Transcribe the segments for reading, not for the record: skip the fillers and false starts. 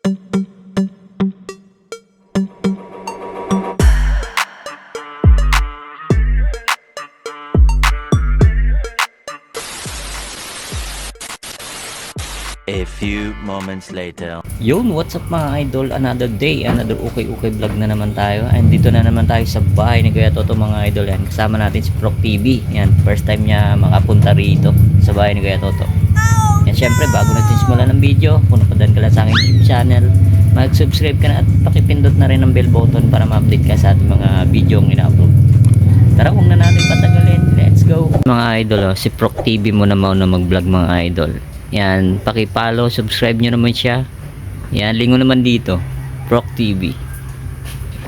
A few moments later. Yun, what's up mga idol? Another day, another okay vlog na naman tayo. And dito na naman tayo sa bahay ni Kuya Toto mga idol. Yan, kasama natin si Proc TV. Yan, first time niya makapunta rito sa bahay ni Kuya Toto. Yan, syempre bago natin simulan ng video, kung napadan ka lang sa aking YouTube channel, mag-subscribe ka na at pakipindot na rin ang bell button para ma-update ka sa ating mga video ang ina-upload. Tara, huwag na natin patagalin. Let's go! Mga idol, si Proc TV muna mauna mag-vlog mga idol. Yan, paki-follow, subscribe nyo naman siya. Yan, lingo naman dito, Proc TV.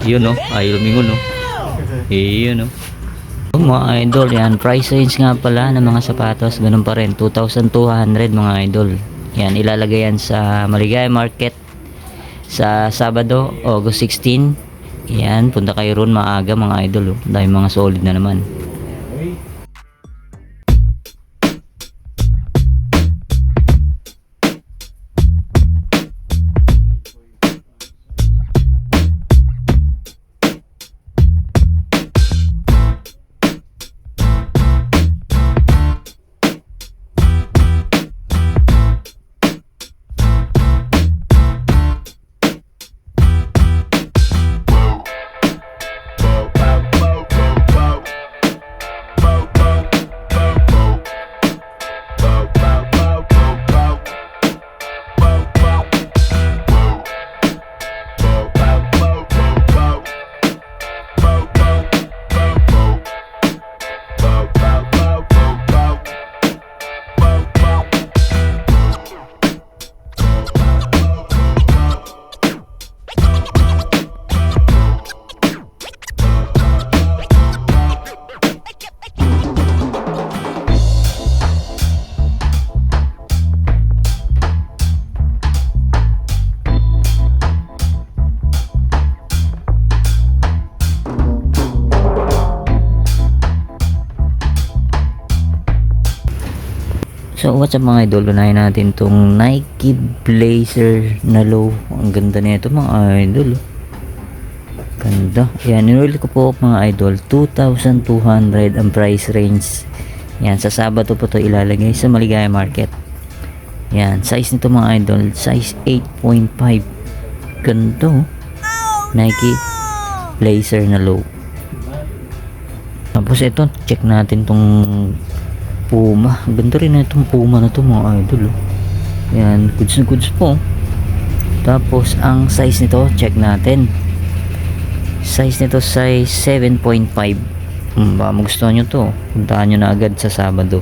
Yun, no? Ayaw lumingon, no? Yun, no? Mga idol, yan, price range nga pala ng mga sapatos, ganun pa rin, 2,200 mga idol. Yan, ilalagay yan sa Maligaya Market sa Sabado, August 16. Yan, punta kayo ron maaga mga idol, oh. Dahil mga solid na naman. So what's up mga idol, unahin natin tong Nike Blazer na low. Ang ganda nito mga idol, ganda. Yan, niroll ko po mga idol, 2,200 ang price range. Yan, sa Sabado po to ilalagay sa Maligaya Market. Yan, size nito mga idol, size 8.5. Ganda, Nike Blazer na low. Tapos ito, check natin tong Puma. Ganda rin na itong Puma na to mga idol, oh. Yan, goods na goods po. Tapos ang size nito, check natin. Size nito size 7.5. Baka magustuhan nyo to, puntahan nyo na agad sa Sabado,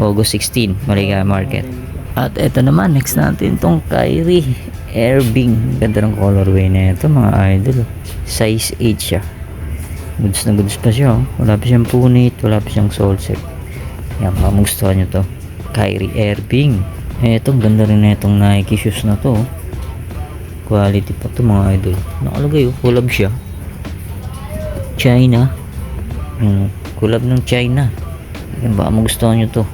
August 16, Maligaya Market. At ito naman, next natin tong Kyrie Irving. Ganda ng colorway na ito mga idol, oh. Size 8 siya. Goods na goods pa siya, oh. Wala pa siyang punit, wala pa siyang sole set. Yan, magustuhan nyo to, Kyrie Irving. Etong ganda rin na itong Nike shoes na to, oh. Quality pa to mga idol. Nakalagay, oh, collab siya, China. Collab ng China. Yan, baka magustuhan nyo to.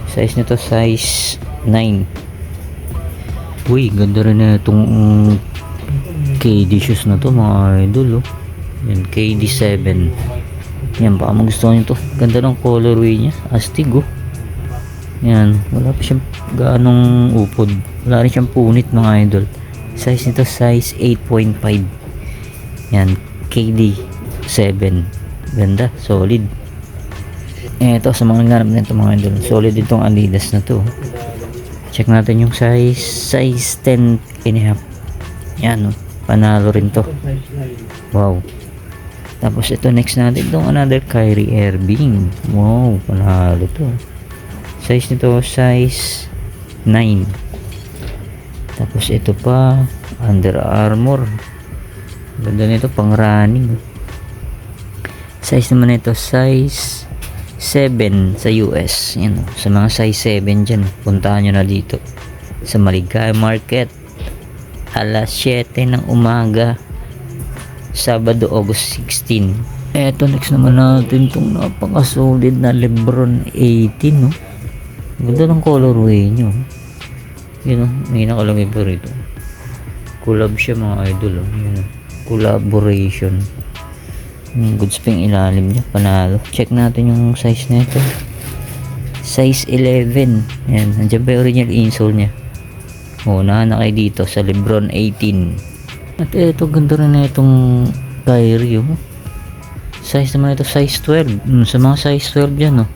Size nito size 9. Uy, ganda rin na itong KD shoes na to mga idol, oh. Yan, KD7. Yan, baka magustuhan nyo to. Ganda ng colorway nya, astig, oh. Yan, wala pa siyang gaanong upod, wala rin siyang punit mga idol. Size nito size 8.5. Yan, KD7. Ganda, solid. Eto, sa mga nganap nito mga idol, solid itong Adidas na to. Check natin yung size 10 and a half. Yan, oh, panalo rin to. Wow. Tapos ito, next natin itong another Kyrie Irving. Wow, panalo to. Size nito size 9. Tapos ito pa, Under Armour. Ganda nito, pang running. Size naman ito size 7 sa US. Yan, sa mga size 7 dyan, puntahan nyo na dito sa Maligaya Market alas 7 ng umaga, Sabado, August 16. Eto, next naman natin itong napaka-solid na Lebron 18, no? Ganda ng colorway nyo. Yun, no? May nakalagay pa rito. Collab siya mga idol. Oh. Yun, oh. Collaboration. Goods pa yung ilalim niya. Panalo. Check natin yung size nito. Size 11. Yan. Nandiyan pa yung original insole niya. O, nahanakay dito sa Lebron 18. At ito, ganda rin na itong Kyrie. Oh. Size naman ito, size 12. Sa mga size 12 yan. Oh.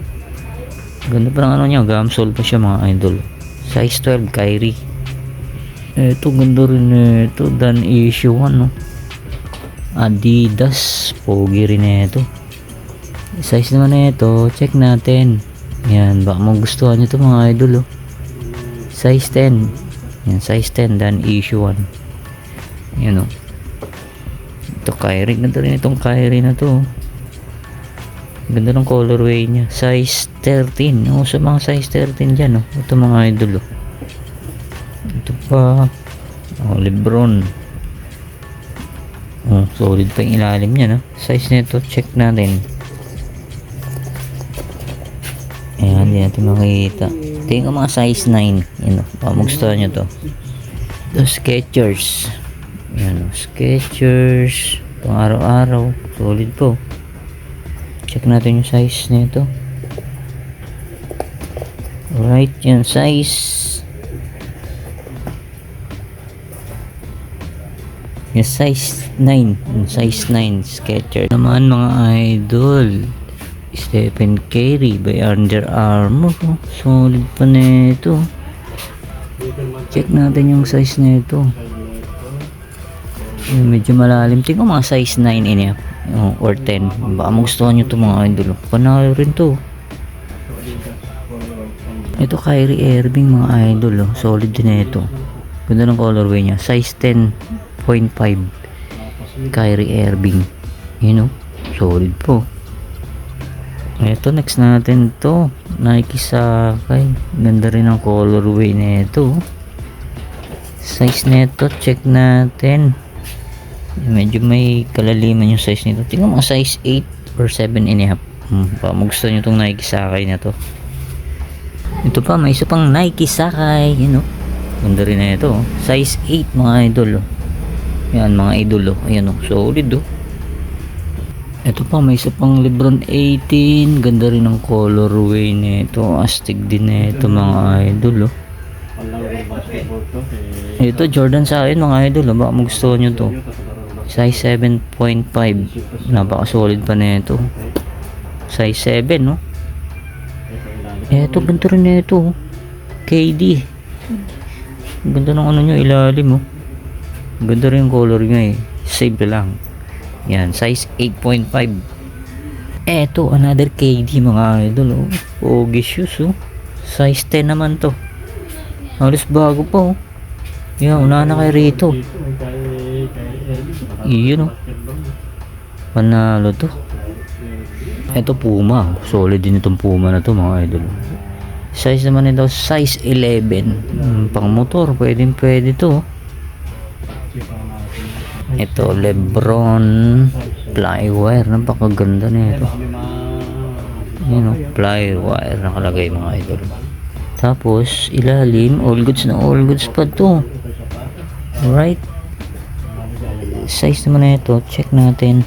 Ganda pa ng ano niya. Gamsole pa siya mga idol. Size 12 Kyrie. Ito, ganda rin ito. Dan issue 1. No? Adidas. Pogi rin ito. Size naman ito. Check natin. Yan. Baka magustuhan nyo ito mga idol. Oh. Size 10. Yan. Size 10. Dan issue 1. Yan o. Oh. Ito Kyrie. Ganda rin itong Kyrie na to. Ganda ng colorway niya. Size 13. O, sa mga size 13 dyan. Oh. Ito mga idol. Oh. Ito pa. Oh, Lebron. Oh, solid pa yung ilalim niya. No? Size nito. Check natin. Ayan. Hindi natin makikita. Tingin ko mga size 9. Yan o. Oh. Magustuhan nyo to. The Skechers. Ayan o. Skechers. Pang araw-araw. Solid po. Check natin yung size nito. Alright. Yan. Size. Yan. Size 9. Size 9. Skechers. Naman mga idol. Stephen Curry by Under Armour. Oh. Solid pa nito. Check natin yung size nito. Medyo malalim. Tingnan mga size 9 ini or 10. Baka magustuhan nyo ito mga idol. Panalo rin to. Ito Kyrie Irving mga idol. Oh. Solid din ito. Ganda ng colorway niya. Size 10.5 Kyrie Irving. Yun o. Solid po. Ito next natin to. Nike Sakai. Ganda rin ang colorway nito. Size nito. Check natin. Medyo may kalaliman yung size nito. Tingnan mo size 8 or 7.5. Baka magustuhan nyo itong Nike Sakai na to. Ito pa, may isa pang Nike Sakai. Yun o. Ganda rin na ito. Size 8 mga idol. Yan mga idol. Ayan o. Solid o. Ito pa, may isa pang Lebron 18. Ganda rin ang colorway nito. Astig din na ito mga idol. Ito Jordan sa akin mga idol. Baka magustuhan nyo to. Size 7.5. Napaka solid pa na ito. Size 7 no. Ito ganda rin na ito. KD. Ganda ng ano nyo ilalim oh. Ganda rin yung color nyo eh. Simple lang. Yan. Size 8.5. Eto another KD mga idol oh. Pogi shoes oh. Size 10 naman to. Halos bago pa oh. Yan. Una na kay rito. Iyon oh. Panalo to. Ito Puma. Solid din itong Puma na to mga idol. Size naman ito size 11. Pang motor. Pwede to. Ito Lebron Flywire. Napakaganda na ito. Yun o. Flywire nakalagay mga idol. Tapos ilalim. All goods na all goods pa to. Alright. Size naman na ito. Check natin.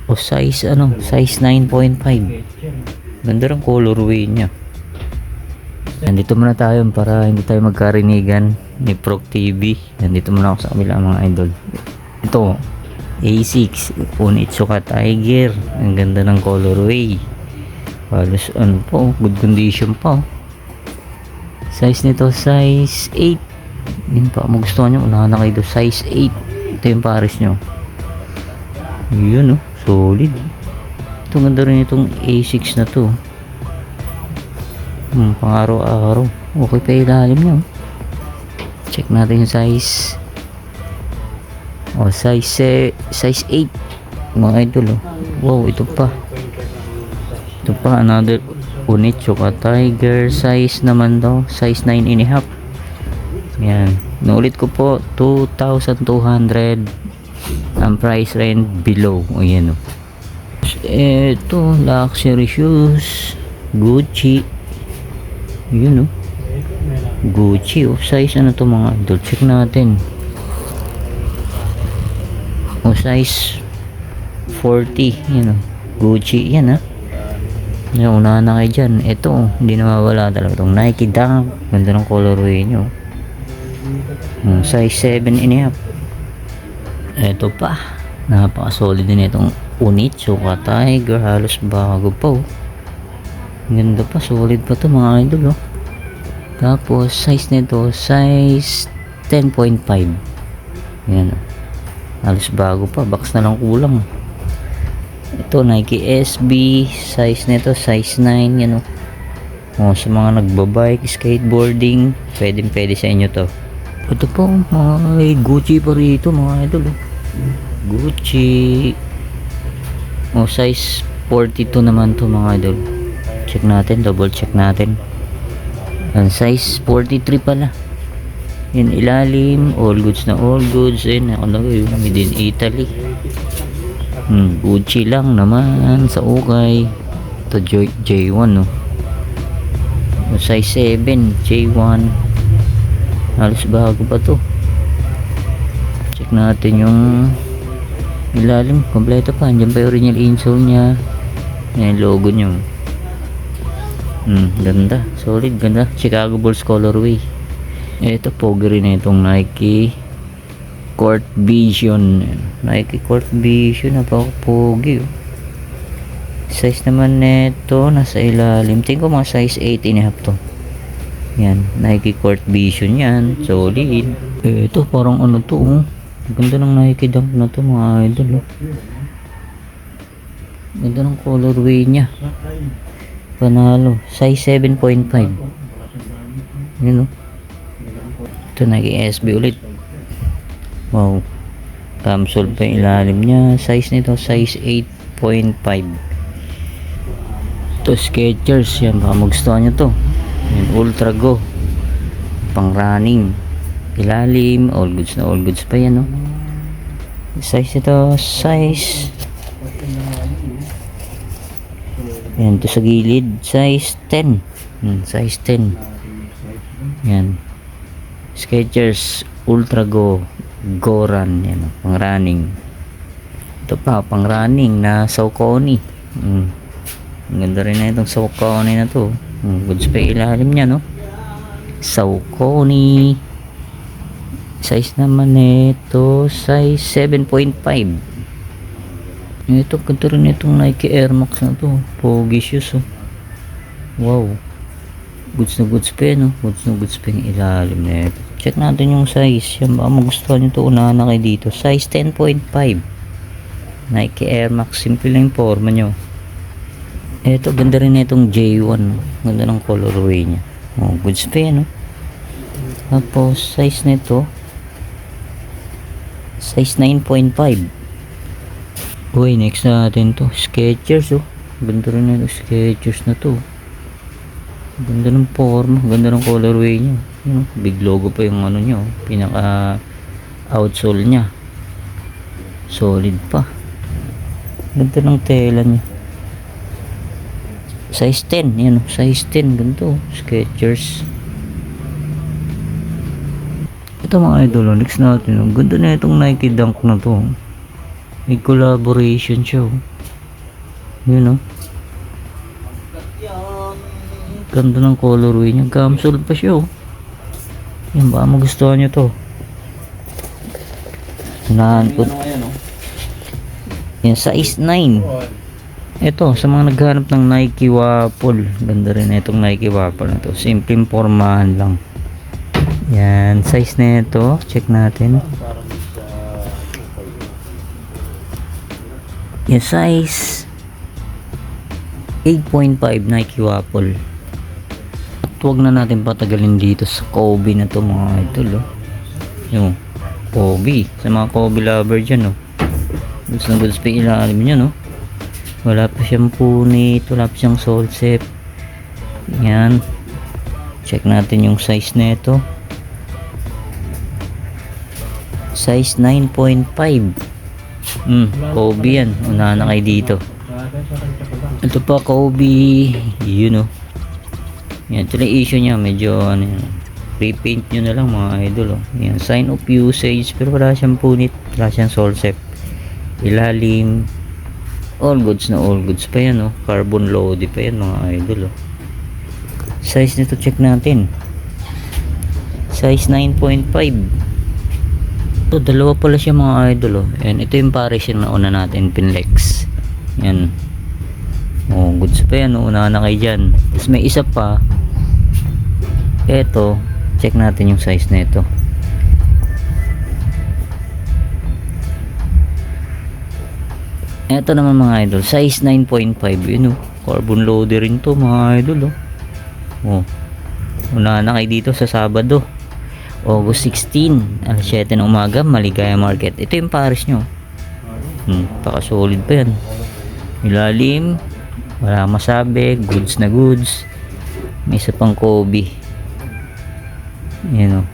O size ano? Size 9.5. Ganda rin colorway niya. Nandito muna tayo para hindi tayo magkarinigan ni Proc TV. Nandito muna ako sa kabila mga idol. Ito A6 Onitsuka Tiger. Ang ganda ng colorway. Halos ano po, good condition pa. Size nito size 8. Yun pa, magustuhan nyo, unahan na kayo doon. Size 8. Ito yung pares nyo. Yun oh, solid. Ito ganda rin itong A6 na to. Pang araw-araw. Okay pa ilalim nyo. Check natin yung size. O, size 8. Mga idol oh. Wow, ito pa. Ito pa, another Onitsuka Tiger. Size naman daw size 9.5. Yan, naulit ko po 2,200 ang price range below. O yan o. Ito luxury shoes Gucci. Yun o. Gucci o size ano to mga idol, check natin. O size 40, yun o, Gucci yan ha. Yung unahan na kayo dyan. Ito oh, hindi na mawala talaga itong Nike Dunk. Ganda ng colorway nyo. Size 7.5. Ito pa, napaka solid din itong Onitsuka Tiger, halos bago pa oh. Ganda pa, solid pa to mga idol oh. Tapos size nito size 10.5. Yan oh, halos bago pa, box na lang kulang. Ito Nike SB, size nito size 9. Yan oh. Sa mga nagbabike, skateboarding, pwede sa inyo to. Ito po, may Gucci pa rito mga idol oh. Gucci size 42 naman to mga idol. Check natin, double check natin. Ang size 43 pala. Yan ilalim, all goods na all goods. Yan ako na yung made in Italy. Gucci lang naman sa ukay. Ito J1 no. Size 7 J1. Halos bago pa to. Check natin yung ilalim, kompleto pa. Andiyan pa yung original insole nya. Yan logo nyo. Ganda, solid, ganda. Chicago Bulls colorway. Ito pogi rin na itong Nike Court Vision. Nike Court Vision, napaka-pogi oh. Size naman nito nasa ilalim, tingin ko mga size 8.5 to. Yan, Nike Court Vision yan, solid. Ito parang ano to oh. Ganda ng Nike Dunk na to mga idol oh. Ganda ng colorway nya, panalo. Size 7.5. Yun oh. Ito Nike SB ulit. Wow, camsole pa yung ilalim nya. Size nito size 8.5. Ito Skechers, yan baka magustuhan nyo to. Yan, Ultra Go, pang running. Ilalim, all goods na all goods pa yan no. Size ito size, yan to sa gilid size 10. Size 10. Yan Skechers Ultra Go Goran, yan pang running. Ito pa pang running na Saucony. Ang ganda rin na itong Saucony na to. Goods pa ilalim nya no. Saucony. Size naman nito size 7.5. Ito ganda rin itong Nike Air Max na to. Pogi shoes oh. Wow, goods na goods pa no. Goods na goods pa yung ilalim na ito. Check natin yung size. Yan, baka magustuhan nyo ito. Unahan na kayo dito. Size 10.5. Nike Air Max. Simple lang yung forma nyo. Ito, ganda rin itong J1. Ganda ng colorway nya. Goods pa yan. Tapos, size nito size 9.5. Uy, next natin to. Skechers Ganda rin na Skechers na to. Ganda ng forma. Ganda ng colorway nya. Big logo pa yung ano nyo, pinaka outsole nya, solid pa. Ganda ng tela nya. Size 10, yan size 10, ganito Skechers. Ito mga idol, next natin ganda na itong Nike Dunk na to. May collaboration siya yun ganda ng colorway nya, camsole pa siya yan, baka magustuhan nyo to. Unahan ko yan, size 9. Ito, sa mga naghanap ng Nike Waffle, ganda rin itong Nike Waffle na to. Simpleng formahan lang. Yan, size na ito, check natin. Yan, size 8.5 Nike Waffle. Huwag na natin patagalin dito sa Kobe na to mga idol yung Kobe, sa mga Kobe lover dyan goods na goods pa ilalim nyo wala pa siyang punit, wala pa siyang sole set. Yan, check natin yung size na ito. Size 9.5. Kobe yan, unahan na kayo dito. Ito pa Kobe, yan, ito na issue niya, medyo ano yan, repaint nyo na lang mga idol. Oh. Yan, sign of usage, pero wala siyang punit, wala siyang solsep. Ilalim, all goods na all goods pa yan. Oh. Carbon loady pa yan mga idol. Oh. Size nito check natin, size 9.5. So, dalawa pala siya mga idol. Oh. And ito yung pares yung nauna natin, Pinlex. Yan. Oh, goods pa yan. Una na kayo dyan. Tapos may isa pa. Ito, check natin yung size na ito. Ito naman mga idol, size 9.5. Yun oh, carbon loader rin to mga idol. Oh. Una na kayo dito sa Sabado, August 16, alas 7 ng umaga, Maligaya Market. Ito yung pares nyo. Paka-solid pa yan. Ilalim, wala masabi, goods na goods. May isa pang Kobe. Yan o.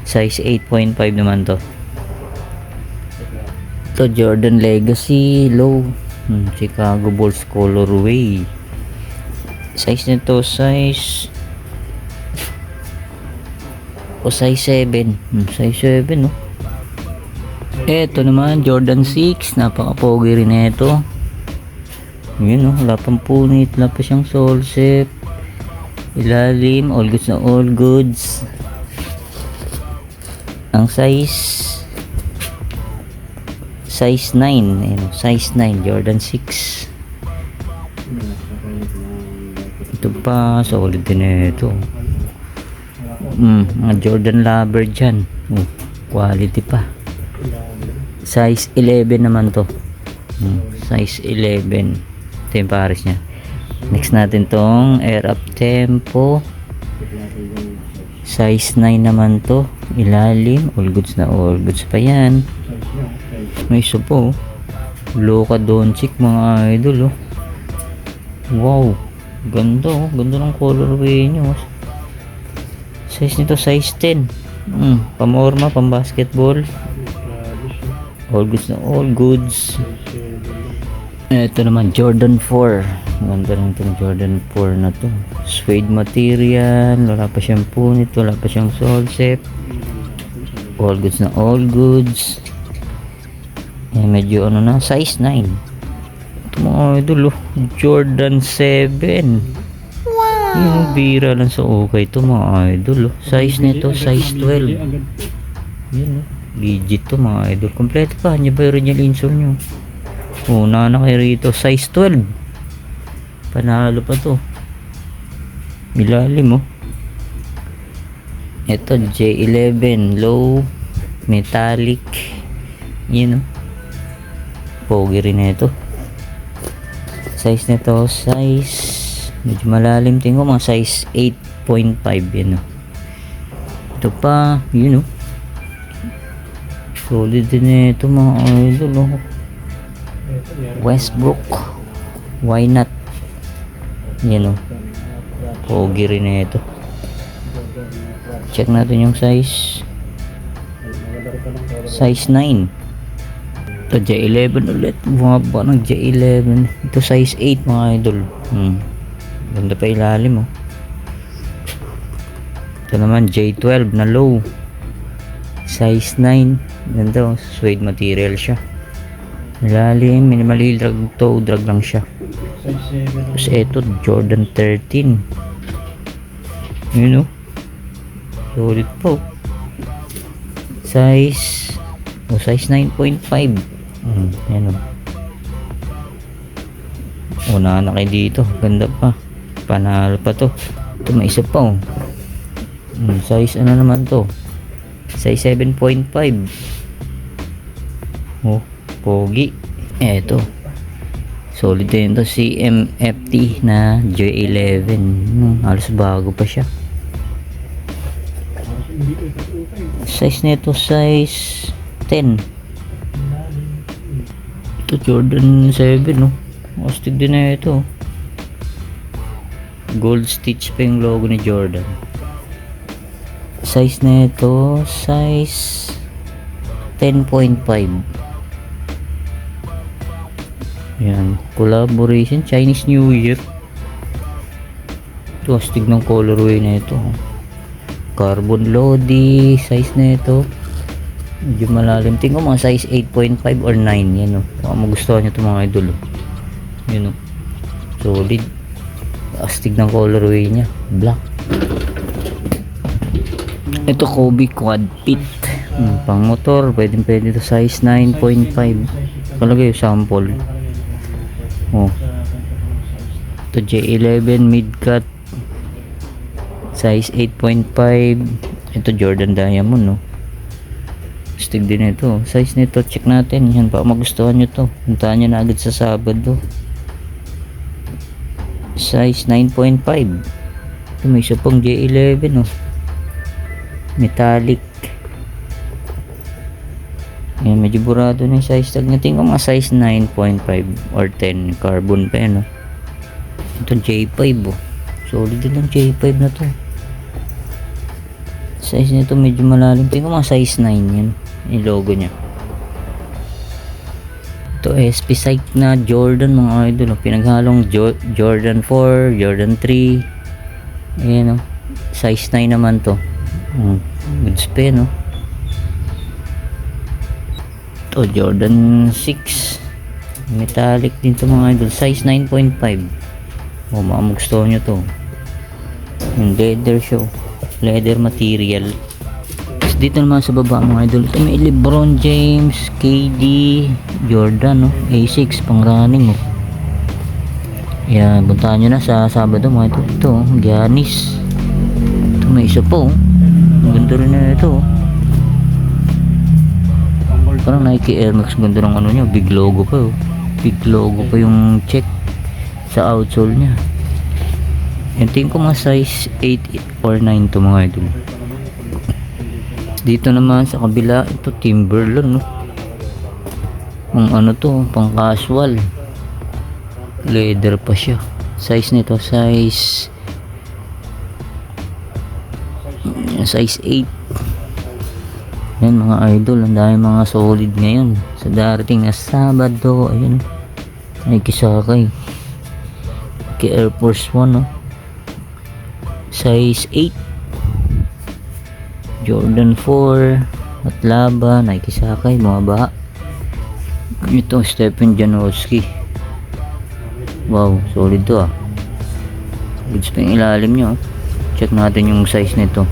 Size 8.5 naman to. Ito Jordan Legacy Low. Chicago Bulls colorway. Size nito, size size 7. Size 7 no. Ito naman Jordan 6, napaka-pogi rin ito. Yun no, wala pang punit, wala pa siyang solsep. Ilalim, all goods na all goods. Ang size 9. Ayun, size 9 Jordan 6. Ito pa, solid din ito. Mga Jordan lover dyan. Quality pa. Size 11 naman to. Size 11. Ito yung pares nya. Next natin tong Air Up Tempo. Size 9 naman to. Ilalim, all goods na all goods pa yan. May isa po. Luka Doncic mga idol. Oh. Wow. Ganda oh. Ganda ng colorway nyo. Size nito size 10. Pamorma, pang basketball. All goods na all goods. Ito naman Jordan 4. Ganda rin itong Jordan 4 na to. Suede material. Wala pa siyang punit. Wala pa siyang solsep. All goods na all goods. Medyo ano na, size 9. Ito mga idol oh. Jordan 7. Yung bira lang sa okay ito mga idol. Size nito size 12. Yun, legit to mga idol. Kompleto pa. Hindi ba yung original insole nyo? Una na kayo rito. Size 12. Panalo pa to. Ilalim oh. Ito J11 low metallic. Yun oh. Pogi rin ito. Size nito size medyo malalim tingko, mga size 8.5 yun o. Ito pa yun o, solid din ito mga idol o. Westbrook why not yun o, pogi rin ito. Check natin yung size 9. Ito J11 ulit, bumaba ng J11. Ito size 8 mga idol. Ganda pa ilalim oh. Ito naman J12 na low, size 9. Ganda oh, suede material siya. Ilalim, minimally drag toe drag lang siya. Tapos ito Jordan 13. Yun oh, solid po. Size size 9.5. Yan o. Una na kayo dito. Ganda pa. Panalo pa to. Ito may isa pa o. Size ano naman to? Size 7.5. Oh, pogi. Eto. Solid din to. CMFT na J11. Halos bago pa siya. Size nito size 10. Ito Jordan 7 no. Astig din na ito. Gold stitch pa yung logo ni Jordan. Size na ito size 10.5. Yan, collaboration Chinese New Year. Ito astig ng colorway na ito. Carbon Lodi, size na ito. Medyo malalim. Tingnan ko mga size 8.5 or 9. Yan o. Baka magustuhan nyo ito mga idol. Yun o. Solid. Astig ng colorway niya. Black. Ito Kobe Quad Pit. Pang motor. Pwede ito size 9.5. Talaga yung sample. Oh. Ito J11 mid-cut. Size 8.5. Ito Jordan Diamond no. Astig din ito. Size nito check natin. Yan baka magustuhan nyo to. Puntahan nyo na agad sa Sabado. Size 9.5. Ito may isa pang J11 oh. Metallic. Ayan, medyo burado na yung size tag niya. Tingnan ko mga size 9.5 or 10. Carbon pa yan oh. Ito J5 oh. Solid din ang J5 na to. Size nito medyo malalim. Tingnan ko mga size 9 yan. Yung logo nya. Ito SP Psych na Jordan mga idol oh. Pinaghalong Jordan 4, Jordan 3. Ayan oh. Size 9 naman to. Good spin no. Ito Jordan 6 metallic din to mga idol. Size 9.5. Oh, makagustuhan nyo to. Yung leather show. Leather material. Tapos dito naman sa baba mga idol. Ito may LeBron James, KD, Jordan no. A6 pang running oh. Yan, puntahan nyo na sa Sabado mga idol. Ito, Giannis. Ito may isa po oh. Ang ganda rin na ito oh. Parang Nike Air Max. Ganda ng ano nya. Big logo pa oh. Big logo pa yung check sa outsole nya. Yung tingin ko mga size 8 or 9 to mga idol. Dito naman sa kabila ito Timberland no. Ang ano to pang casual. Leather pa siya. Size nito size 8. Yan mga idol, ang dami mga solid ngayon sa darating na Sabado. Ayun ay Kisakay kay Air Force 1 no? Size 8 Jordan 4 at Laba, Nike Kisakay, mga baha. Ito Stephen Janowski. Wow, solid to ah. Goods pa yung ilalim nyo. Check natin yung size nito.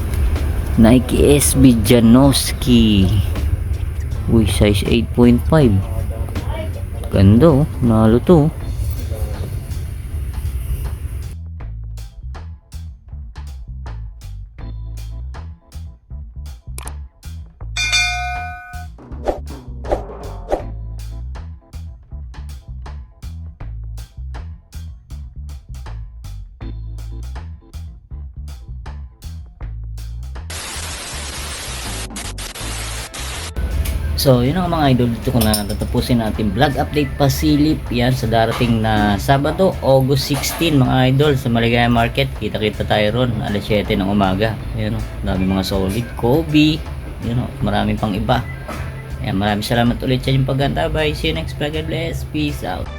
Nike SB Janowski. Uy, size 8.5. Ganda oh, nalo to. So yun ang mga idol, dito ko na tatapusin natin vlog update pasilip yan sa darating na Sabado, August 16 mga idol sa Maligaya Market. Kita-kita tayo ron alas 7 ng umaga. Ayan o, dami mga solid Kobe. Ayan o, maraming pang iba. Ayan, maraming salamat ulit sa inyong paggantabay. See you next vlog. God bless. Peace out.